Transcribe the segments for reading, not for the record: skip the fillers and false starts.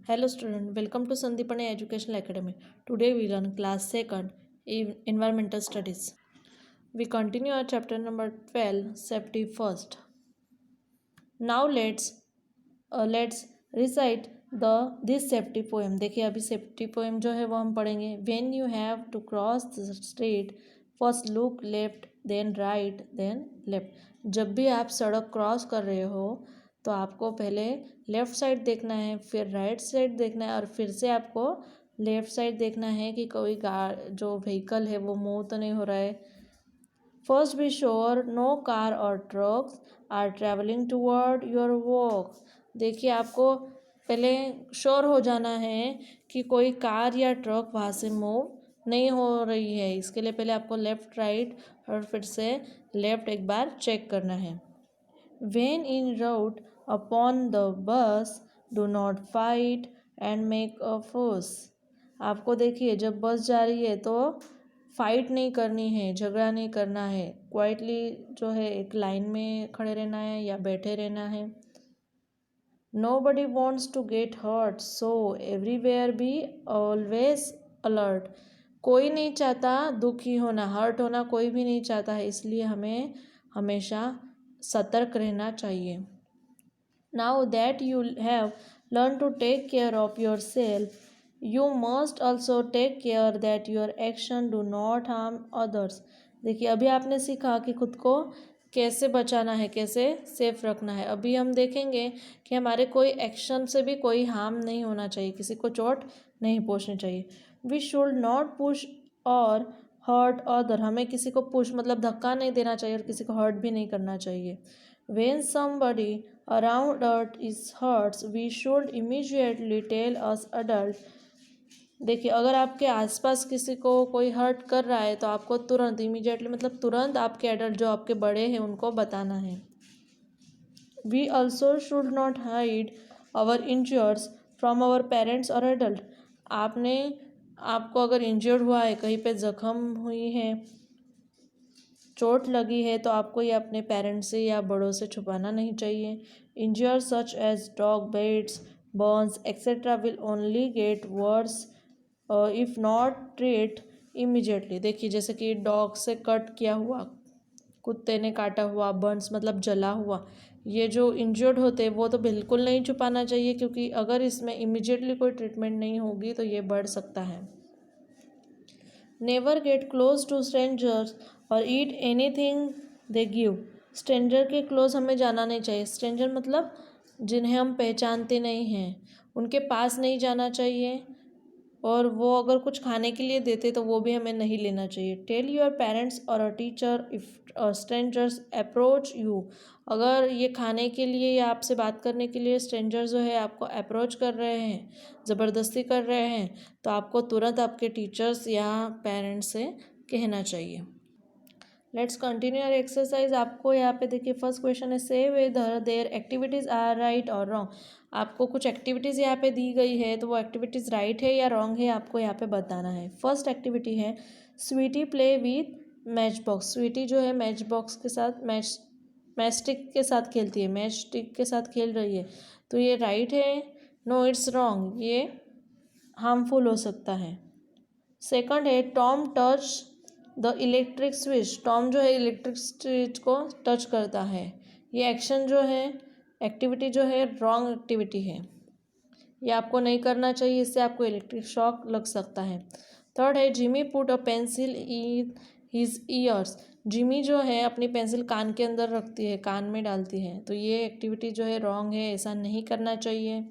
Hello student, welcome to Sandipani Educational Academy. Today we learn class 2nd Environmental Studies. We continue our chapter number 12 Safety First. Now let's recite this safety poem. देखिए अभी safety poem जो है वो हम पढ़ेंगे. When you have to cross the street, first look left, then right, then left. जब भी आप सड़क क्रॉस कर रहे हो तो आपको पहले लेफ़्ट साइड देखना है, फिर राइट साइड देखना है और फिर से आपको लेफ़्ट साइड देखना है कि कोई जो व्हीकल है वो मूव तो नहीं हो रहा है. First be sure no car और trucks are travelling toward your walk. देखिए आपको पहले श्योर हो जाना है कि कोई कार या ट्रक वहाँ से मूव नहीं हो रही है. इसके लिए पहले आपको लेफ़्ट राइट और फिर से लेफ़्ट एक बार चेक करना है. When in route upon the bus, do not fight and make a fuss. आपको देखिए जब बस जा रही है तो फाइट नहीं करनी है, झगड़ा नहीं करना है, क्वाइटली जो है एक लाइन में खड़े रहना है या बैठे रहना है. Nobody wants to get hurt, so everywhere be always alert. कोई नहीं चाहता दुखी होना, हर्ट होना कोई भी नहीं चाहता है, इसलिए हमें हमेशा सतर्क रहना चाहिए. Now that you have learn to take care of yourself, you must also take care that your action do not harm others. देखिए अभी आपने सीखा कि खुद को कैसे बचाना है, कैसे सेफ रखना है. अभी हम देखेंगे कि हमारे कोई एक्शन से भी कोई हार्म नहीं होना चाहिए, किसी को चोट नहीं पहुंचनी चाहिए. वी शुड नॉट पुश और हर्ट अदर. हमें किसी को पुश मतलब धक्का नहीं देना चाहिए और किसी को हर्ट भी नहीं करना चाहिए. When somebody around us is hurt, we should immediately tell us adult. देखिए अगर आपके आसपास किसी को कोई हर्ट कर रहा है तो आपको तुरंत इमीडिएटली मतलब तुरंत आपके एडल्ट जो आपके बड़े हैं उनको बताना है. We also should not hide our injuries from our parents or adult. आपको अगर इंजर्ड हुआ है, कहीं पे जख्म हुई है, चोट लगी है तो आपको ये अपने पेरेंट्स से या बड़ों से छुपाना नहीं चाहिए. Injury such as dog bites, burns etcetera will only get worse if not treat immediately. देखिए जैसे कि डॉग से कट किया हुआ, कुत्ते ने काटा हुआ, बर्न्स मतलब जला हुआ, ये जो इंजर्ड होते हैं वो तो बिल्कुल नहीं छुपाना चाहिए क्योंकि अगर इसमें इमीडिएटली कोई ट्रीटमेंट नहीं होगी तो ये बढ़ सकता है. Never get close to strangers और eat anything they give. Stranger के क्लोज हमें जाना नहीं चाहिए. स्ट्रेंजर मतलब जिन्हें हम पहचानते नहीं हैं उनके पास नहीं जाना चाहिए और वो अगर कुछ खाने के लिए देते तो वो भी हमें नहीं लेना चाहिए. टेल योर पेरेंट्स और a teacher if strangers approach you. अगर ये खाने के लिए या आपसे बात करने के लिए स्ट्रेंजर जो है आपको अप्रोच कर रहे हैं, ज़बरदस्ती कर रहे हैं, तो आपको तुरंत आपके टीचर्स या पेरेंट्स से कहना चाहिए. Let's continue our exercise. आपको यहाँ पे देखिए फर्स्ट क्वेश्चन है से whether there activities are right और रॉन्ग. आपको कुछ एक्टिविटीज़ यहाँ पे दी गई है तो वो एक्टिविटीज़ राइट है या रॉन्ग है आपको यहाँ पे बताना है. फर्स्ट एक्टिविटी है Sweety play with match box. Sweety जो है मैच बॉक्स के साथ मैच स्टिक के साथ खेलती है, मैच स्टिक के साथ खेल रही है, तो ये राइट है? नो इट्स रॉन्ग, ये हार्मफुल हो सकता है. सेकंड है Tom touch the electric switch. Tom जो है इलेक्ट्रिक स्विच को टच करता है. ये एक्शन जो है, एक्टिविटी जो है रॉन्ग एक्टिविटी है, ये आपको नहीं करना चाहिए, इससे आपको इलेक्ट्रिक शॉक लग सकता है. थर्ड है Jimmy put a pencil in his years. Jimmy जो है अपनी पेंसिल कान के अंदर रखती है, कान में डालती है, तो ये एक्टिविटी जो है रॉन्ग है, ऐसा नहीं करना चाहिए.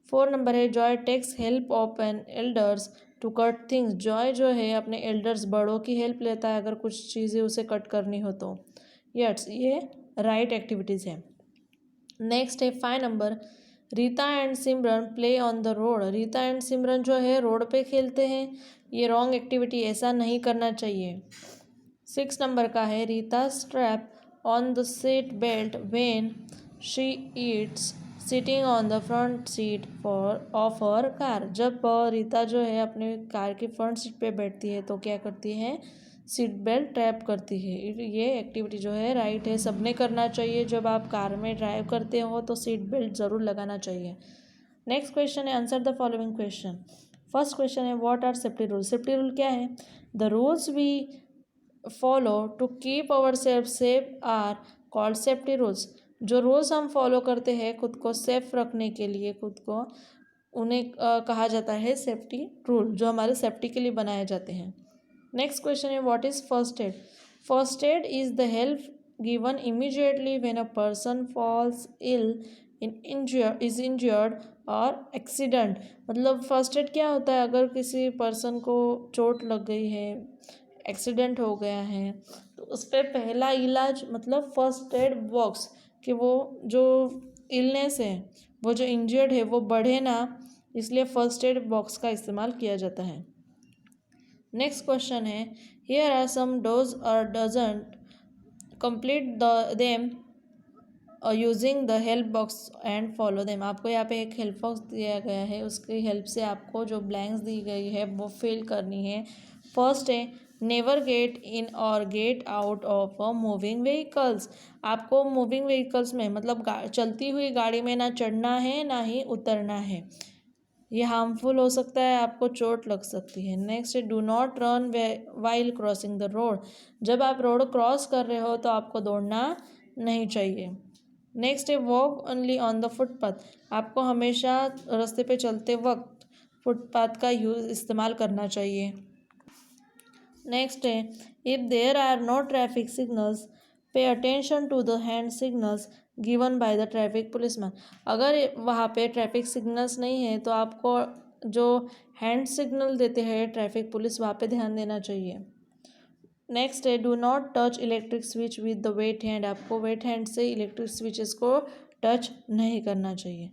4 नंबर है Joy takes help of an elders to cut things. Joy जो है अपने एल्डर्स बड़ों की हेल्प लेता है अगर कुछ चीज़ें उसे कट करनी हो तो. यस ये राइट एक्टिविटीज़ है. नेक्स्ट है 5 number Rita and Simran play on the road. Rita and Simran जो है रोड पे खेलते हैं, ये रॉन्ग एक्टिविटी, ऐसा नहीं करना चाहिए. 6 नंबर का है Rita strap on the seat belt when she Yeats sitting on the front seat of her car. जब रीता जो है अपने कार की फ्रंट सीट पे बैठती है तो क्या करती है, सीट बेल्ट ट्रैप करती है. ये एक्टिविटी जो है राइट है, सबने करना चाहिए. जब आप कार में ड्राइव करते हो तो सीट बेल्ट ज़रूर लगाना चाहिए. नेक्स्ट क्वेश्चन है answer the following question. First question है what are safety rule. Safety rule क्या है? The rules we follow to keep our self safe are called safety rules. जो रूल्स हम फॉलो करते हैं खुद को सेफ रखने के लिए, खुद को, उन्हें कहा जाता है सेफ्टी रूल, जो हमारे सेफ्टी के लिए बनाए जाते हैं। नेक्स्ट क्वेश्चन है what is first aid. First aid is the help given immediately when a person falls ill is injured और एक्सीडेंट। मतलब फर्स्ट एड क्या होता है? अगर किसी पर्सन को चोट लग गई है, एक्सीडेंट हो गया है, तो उस पर पहला इलाज मतलब फर्स्ट एड बॉक्स, कि वो जो इलनेस है, वो जो इंजर्ड है वो बढ़े ना, इसलिए फर्स्ट एड बॉक्स का इस्तेमाल किया जाता है। नेक्स्ट क्वेश्चन है हियर आर सम डोज और doesn't complete them using the help box and follow them. आपको यहाँ पे एक हेल्प बॉक्स दिया गया है, उसकी हेल्प से आपको जो ब्लैंक्स दी गई है वो फिल करनी है। फर्स्ट है नेवर गेट इन और get out of a moving vehicles. आपको मूविंग व्हीकल्स में मतलब चलती हुई गाड़ी में ना चढ़ना है ना ही उतरना है, ये हार्मफुल हो सकता है, आपको चोट लग सकती है। नेक्स्ट है do not run while crossing the road. जब आप रोड क्रॉस कर रहे हो तो आपको दौड़ना नहीं चाहिए। नेक्स्ट है walk only on the footpath. आपको हमेशा रास्ते पे चलते वक्त फुटपाथ का इस्तेमाल करना चाहिए। नेक्स्ट है if there are no traffic signals pay attention to the hand signals given by the traffic policeman. अगर वहाँ पे ट्रैफिक सिग्नल्स नहीं है तो आपको जो हैंड सिग्नल देते हैं ट्रैफिक पुलिस, वहाँ पे ध्यान देना चाहिए। नेक्स्ट है do not touch electric switch with the wet hand. आपको वेट हैंड से इलेक्ट्रिक स्विचेस को टच नहीं करना चाहिए।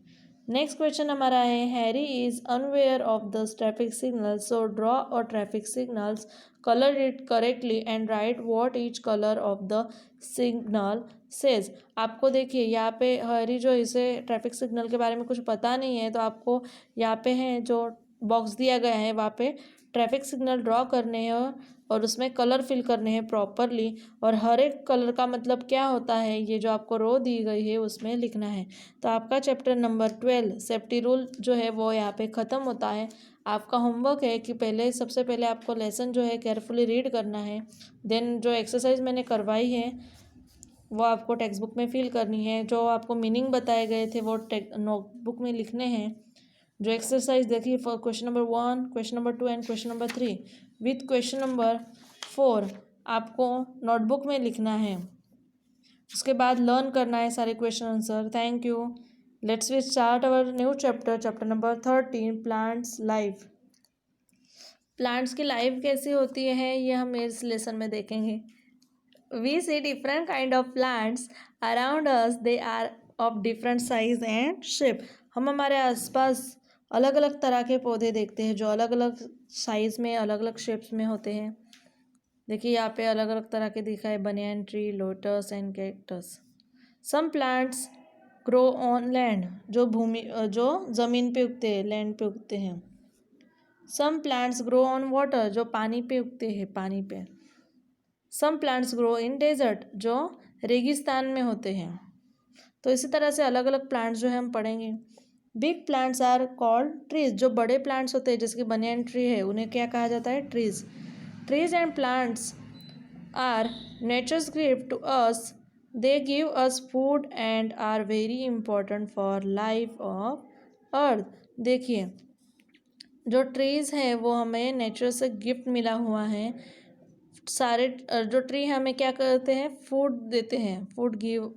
नेक्स्ट क्वेश्चन हमारा है Harry is unaware of the traffic signal so draw a traffic signals, colour it correctly and write what each colour of the signal says. आपको देखिए यहाँ पे हैरी जो इसे ट्रैफिक सिग्नल के बारे में कुछ पता नहीं है, तो आपको यहाँ पे है जो बॉक्स दिया गया है वहाँ पे ट्रैफिक सिग्नल ड्रॉ करने हैं और उसमें कलर फिल करने हैं प्रॉपरली, और हर एक कलर का मतलब क्या होता है ये जो आपको रो दी गई है उसमें लिखना है। तो आपका चैप्टर नंबर 12 सेफ्टी रूल जो है वो यहाँ पे ख़त्म होता है। आपका होमवर्क है कि सबसे पहले आपको लेसन जो है केयरफुली रीड करना है, देन जो एक्सरसाइज मैंने करवाई है वो आपको टेक्स्ट बुक में फिल करनी है, जो आपको मीनिंग बताए गए थे वो नोटबुक में लिखने हैं। जो एक्सरसाइज देखिए for question number 1, question number 2 and question number 3 with question number 4 आपको नोटबुक में लिखना है। उसके बाद लर्न करना है सारे question answer. Thank you. Let's we start our new chapter number 13 plants life. Plants की लाइफ कैसी होती है ये हम इस लेसन में देखेंगे। We see different kind of plants around us, they are of different size and shape. हम हमारे आसपास अलग अलग तरह के पौधे देखते हैं जो अलग अलग साइज़ में अलग अलग शेप्स में होते हैं। देखिए यहाँ पे अलग अलग तरह के दिखा है, banyan tree, lotus and cactus. Some plants grow on land, जो ज़मीन पे उगते हैं, लैंड पे उगते हैं। Some plants grow on water, जो पानी पे उगते हैं, पानी पे। Some plants grow in desert, जो रेगिस्तान में होते हैं। तो इसी तरह से अलग अलग प्लांट्स जो है हम पढ़ेंगे। Big plants are called trees, जो बड़े प्लांट्स होते हैं जैसे कि बनियान ट्री है उन्हें क्या कहा जाता है? Trees. Trees and plants are nature's gift to us, they give us food and are very important for life of earth. देखिए जो ट्रीज़ है वो हमें नेचर से गिफ्ट मिला हुआ है। सारे जो ट्री हमें क्या करते हैं? फूड देते हैं,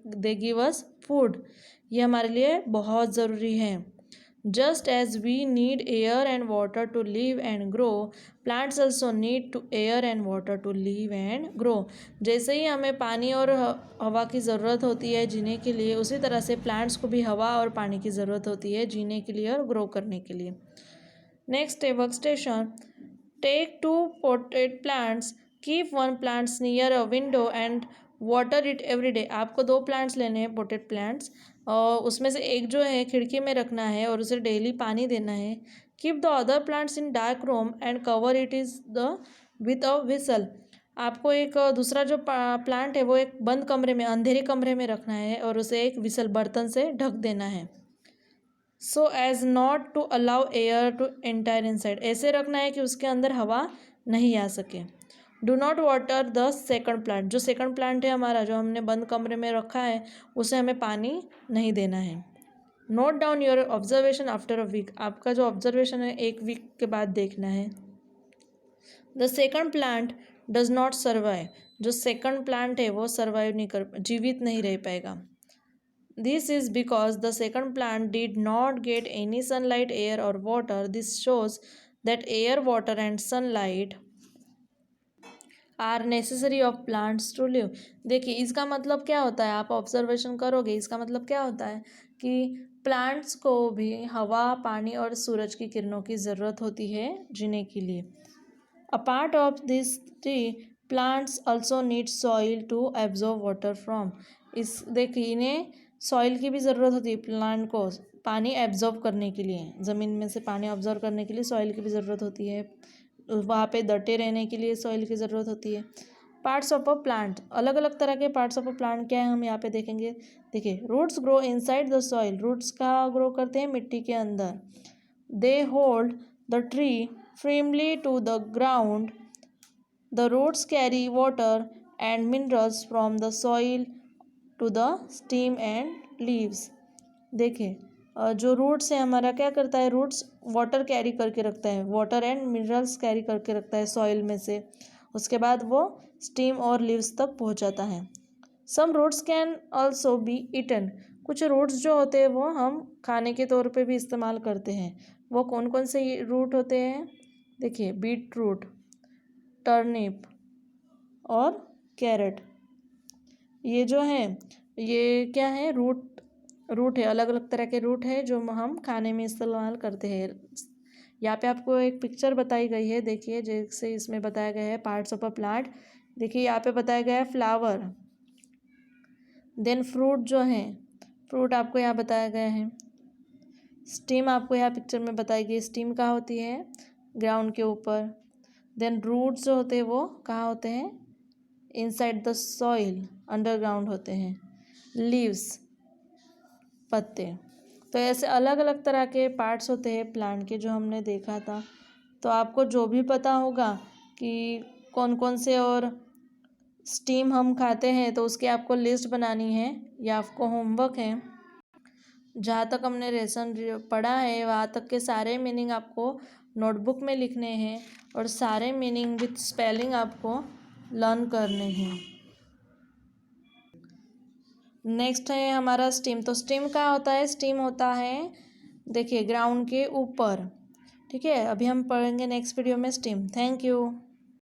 दे गिव अस फूड। ये हमारे लिए बहुत ज़रूरी है। Just as we need air and water to live and grow, plants also need to air and water to live and grow. जैसे ही हमें पानी और हवा की ज़रूरत होती है जीने के लिए, उसी तरह से प्लांट्स को भी हवा और पानी की ज़रूरत होती है जीने के लिए और ग्रो करने के लिए। नेक्स्ट है work station. Take 2 potted plants, keep 1 plants near a window and water it every day. आपको 2 प्लांट्स लेने हैं, पोटेड प्लांट्स, और उसमें से एक जो है खिड़की में रखना है और उसे डेली पानी देना है। Keep the other plants in dark room and cover it is the with a whistle. आपको एक दूसरा जो प्लांट है वो एक बंद कमरे में, अंधेरे कमरे में रखना है और उसे एक विसल बर्तन से ढक देना है। So as not to allow air to enter inside, ऐसे रखना है कि उसके अंदर हवा नहीं आ सके। Do not water the second plant, जो सेकंड प्लांट है हमारा, जो हमने बंद कमरे में रखा है, उसे हमें पानी नहीं देना है। Note down your observation after a week, आपका जो ऑब्जर्वेशन है 1 वीक के बाद देखना है। The second plant does not survive, जो सेकंड प्लांट है वो सर्वाइव नहीं कर, जीवित नहीं रह पाएगा। This is because the second plant did not get any sunlight, air और water. This shows that air, water and sunlight are necessary of plants to live. देखिए इसका मतलब क्या होता है, आप ऑब्जर्वेशन करोगे, इसका मतलब क्या होता है कि प्लांट्स को भी हवा, पानी और सूरज की किरणों की ज़रूरत होती है जीने के लिए। A part of this tree plants also need soil to absorb water from. इस देखिए इन्हें सॉइल की भी ज़रूरत होती है, प्लांट को पानी एब्जॉर्ब करने के लिए, ज़मीन में से पानी ऑब्जॉर्व करने के लिए सॉइल की भी ज़रूरत होती है, वहाँ पे डटे रहने के लिए सॉइल की ज़रूरत होती है। पार्ट्स ऑफ अ प्लांट, अलग अलग तरह के पार्ट्स ऑफ अ प्लांट क्या है हम यहाँ पे देखेंगे। देखिए roots grow inside the soil, roots कहाँ ग्रो करते हैं, मिट्टी के अंदर। They hold the tree firmly to the ground. The roots carry water and minerals from the soil to the stem and leaves. देखिए जो रूट्स है हमारा क्या करता है, रूट्स वाटर कैरी करके रखता है, वाटर एंड मिनरल्स कैरी करके रखता है सॉइल में से, उसके बाद वो स्टीम और लीव्स तक पहुंचाता है। Some roots can also be eaten, कुछ रूट्स जो होते हैं वो हम खाने के तौर पे भी इस्तेमाल करते हैं। वो कौन कौन से रूट होते हैं, देखिए बीट रूट, टर्निप और कैरेट, ये जो है ये क्या है, रूट है, अलग अलग तरह के रूट है जो हम खाने में इस्तेमाल करते हैं। यहाँ पे आपको एक पिक्चर बताई गई है, देखिए जैसे इसमें बताया गया है पार्ट्स ऑफ अ प्लांट। देखिए यहाँ पे बताया गया है फ्लावर, देन फ्रूट जो है, फ्रूट आपको यहाँ बताया गया है। स्टीम आपको यहाँ पिक्चर में बताई गई, स्टीम कहाँ होती है, ग्राउंड के ऊपर। देन रूट्स जो होते हैं वो कहाँ होते हैं, इनसाइड द सॉइल, अंडरग्राउंड होते हैं। लीव्स, पत्ते। तो ऐसे अलग अलग तरह के पार्ट्स होते हैं प्लांट के जो हमने देखा था। तो आपको जो भी पता होगा कि कौन कौन से और स्टीम हम खाते हैं, तो उसकी आपको लिस्ट बनानी है, या आपको होमवर्क है। जहाँ तक हमने लेसन पढ़ा है वहाँ तक के सारे मीनिंग आपको नोटबुक में लिखने हैं, और सारे मीनिंग विथ स्पेलिंग आपको लर्न करने हैं। नेक्स्ट है हमारा स्टीम। तो स्टीम क्या होता है, स्टीम होता है देखिए ग्राउंड के ऊपर। ठीक है, अभी हम पढ़ेंगे नेक्स्ट वीडियो में स्टीम। Thank you.